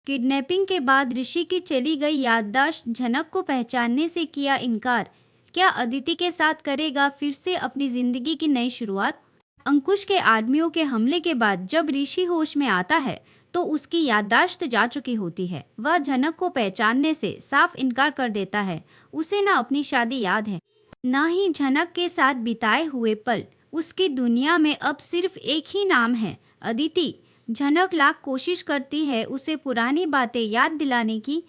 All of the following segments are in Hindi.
किडनैपिंग के बाद ऋषि की चली गई याददाश्त झनक को पहचानने से किया इनकार। क्या अदिति के साथ करेगा फिर से अपनी जिंदगी की नई शुरुआत? अंकुश के आदमियों के हमले के बाद जब ऋषि होश में आता है तो उसकी याददाश्त जा चुकी होती है। वह झनक को पहचानने से साफ इनकार कर देता है। उसे ना अपनी शादी याद है, ना ही झनक के साथ बिताए हुए पल। उसकी दुनिया में अब सिर्फ एक ही नाम है, अदिति। झनक लाख कोशिश करती है उसे पुरानी बातें याद दिलाने की,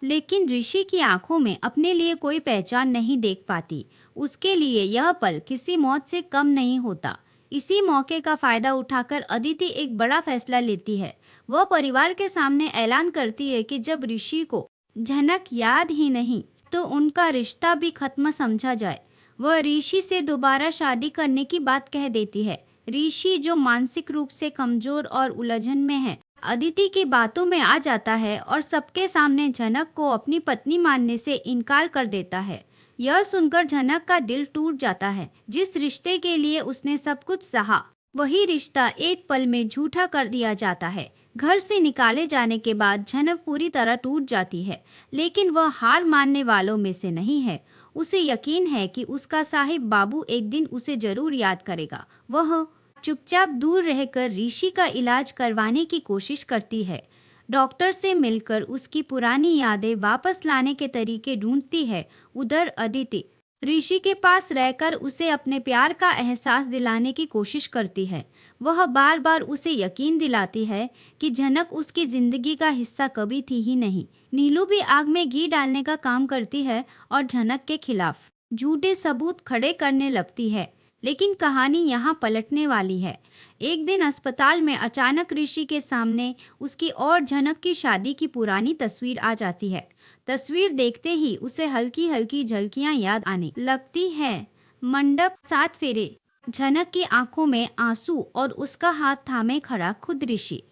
लेकिन ऋषि की आंखों में अपने लिए कोई पहचान नहीं देख पाती। उसके लिए यह पल किसी मौत से कम नहीं होता। इसी मौके का फायदा उठाकर अदिति एक बड़ा फैसला लेती है। वह परिवार के सामने ऐलान करती है कि जब ऋषि को झनक याद ही नहीं तो उनका रिश्ता भी खत्म समझा जाए। वह ऋषि से दोबारा शादी करने की बात कह देती है। ऋषि जो मानसिक रूप से कमजोर और उलझन में है, अदिति की बातों में आ जाता है और सबके सामने झनक को अपनी पत्नी मानने से इनकार कर देता है। यह सुनकर झनक का दिल टूट जाता है। जिस रिश्ते के लिए उसने सब कुछ सहा, वही रिश्ता एक पल में झूठा कर दिया जाता है। घर से निकाले जाने के बाद झनक पूरी तरह टूट जाती है, लेकिन वह हार मानने वालों में से नहीं है। उसे यकीन है कि उसका साहिब बाबू एक दिन उसे जरूर याद करेगा। वह चुपचाप दूर रहकर ऋषि का इलाज करवाने की कोशिश करती है। डॉक्टर से मिलकर उसकी पुरानी यादें वापस लाने के तरीके ढूंढती है। उधर अदिति ऋषि के पास रहकर उसे अपने प्यार का एहसास दिलाने की कोशिश करती है। वह बार बार उसे यकीन दिलाती है कि झनक उसकी जिंदगी का हिस्सा कभी थी ही नहीं। नीलू भी आग में घी डालने का काम करती है और झनक के खिलाफ झूठे सबूत खड़े करने लगती है। लेकिन कहानी यहाँ पलटने वाली है। एक दिन अस्पताल में अचानक ऋषि के सामने उसकी और झनक की शादी की पुरानी तस्वीर आ जाती है। तस्वीर देखते ही उसे हल्की हल्की झलकियां याद आने लगती है। मंडप, 7 फेरे, झनक की आंखों में आंसू और उसका हाथ थामे खड़ा खुद ऋषि।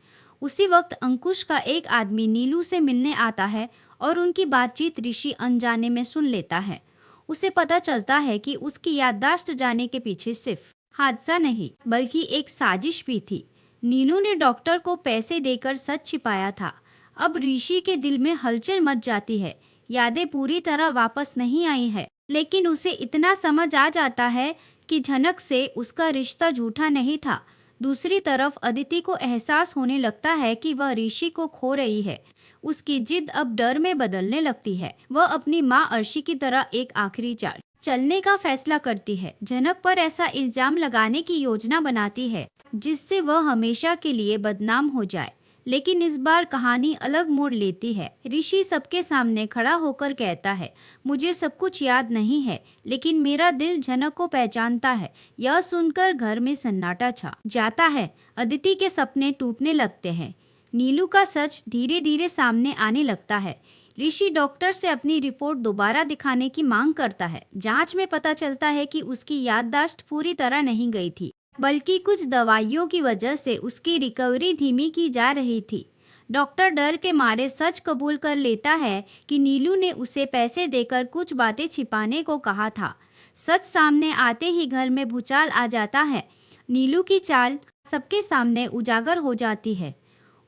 उसी वक्त अंकुश का एक आदमी नीलू से मिलने आता है और उनकी बातचीत ऋषि अनजाने में सुन लेता है। उसे पता चलता है कि उसकी याददाश्त जाने के पीछे सिर्फ हादसा नहीं बल्कि एक साजिश भी थी। नीलू ने डॉक्टर को पैसे देकर सच छिपाया था। अब ऋषि के दिल में हलचल मच जाती है। यादें पूरी तरह वापस नहीं आई है, लेकिन उसे इतना समझ आ जाता है कि झनक से उसका रिश्ता झूठा नहीं था। दूसरी तरफ अदिति को एहसास होने लगता है कि वह ऋषि को खो रही है। उसकी जिद अब डर में बदलने लगती है। वह अपनी माँ अर्शी की तरह एक आखिरी चाल चलने का फैसला करती है। झनक पर ऐसा इल्जाम लगाने की योजना बनाती है जिससे वह हमेशा के लिए बदनाम हो जाए। लेकिन इस बार कहानी अलग मोड़ लेती है। ऋषि सबके सामने खड़ा होकर कहता है, मुझे सब कुछ याद नहीं है, लेकिन मेरा दिल झनक को पहचानता है। यह सुनकर घर में सन्नाटा छा जाता है। अदिति के सपने टूटने लगते हैं। नीलू का सच धीरे धीरे सामने आने लगता है। ऋषि डॉक्टर से अपनी रिपोर्ट दोबारा दिखाने की मांग करता है। जांच में पता चलता है कि उसकी याददाश्त पूरी तरह नहीं गई थी, बल्कि कुछ दवाइयों की वजह से उसकी रिकवरी धीमी की जा रही थी। डॉक्टर डर के मारे सच कबूल कर लेता है कि नीलू ने उसे पैसे देकर कुछ बातें छिपाने को कहा था। सच सामने आते ही घर में भूचाल आ जाता है। नीलू की चाल सबके सामने उजागर हो जाती है।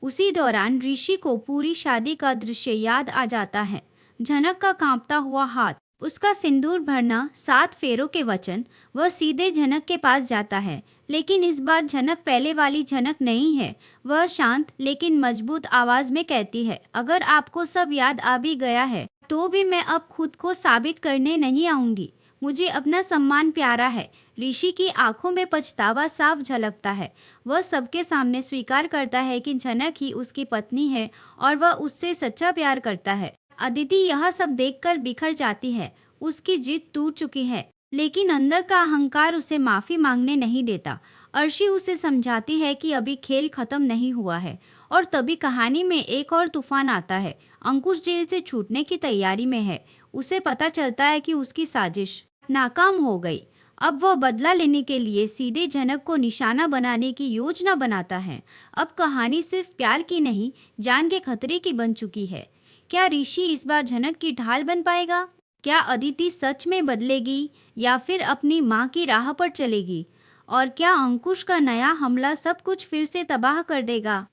उसी दौरान ऋषि को पूरी शादी का दृश्य याद आ जाता है। झनक का कांपता हुआ हाथ, उसका सिंदूर भरना, 7 फेरों के वचन। वह सीधे झनक के पास जाता है, लेकिन इस बार झनक पहले वाली झनक नहीं है। वह शांत लेकिन मजबूत आवाज में कहती है, अगर आपको सब याद आ भी गया है तो भी मैं अब खुद को साबित करने नहीं आऊंगी। मुझे अपना सम्मान प्यारा है। ऋषि की आंखों में पछतावा साफ झलकता है। वह सबके सामने स्वीकार करता है कि झनक ही उसकी पत्नी है और वह उससे सच्चा प्यार करता है। अदिति यह सब देखकर बिखर जाती है। उसकी जिद टूट चुकी है, लेकिन अंदर का अहंकार उसे माफी मांगने नहीं देता। अर्शी उसे समझाती है कि अभी खेल खत्म नहीं हुआ है। और तभी कहानी में एक और तूफान आता है। अंकुश जेल से छूटने की तैयारी में है। उसे पता चलता है कि उसकी साजिश नाकाम हो गई। अब वह बदला लेने के लिए सीधे झनक को निशाना बनाने की योजना बनाता है। अब कहानी सिर्फ प्यार की नहीं, जान के खतरे की बन चुकी है। क्या ऋषि इस बार झनक की ढाल बन पाएगा? क्या अदिति सच में बदलेगी या फिर अपनी माँ की राह पर चलेगी? और क्या अंकुश का नया हमला सब कुछ फिर से तबाह कर देगा?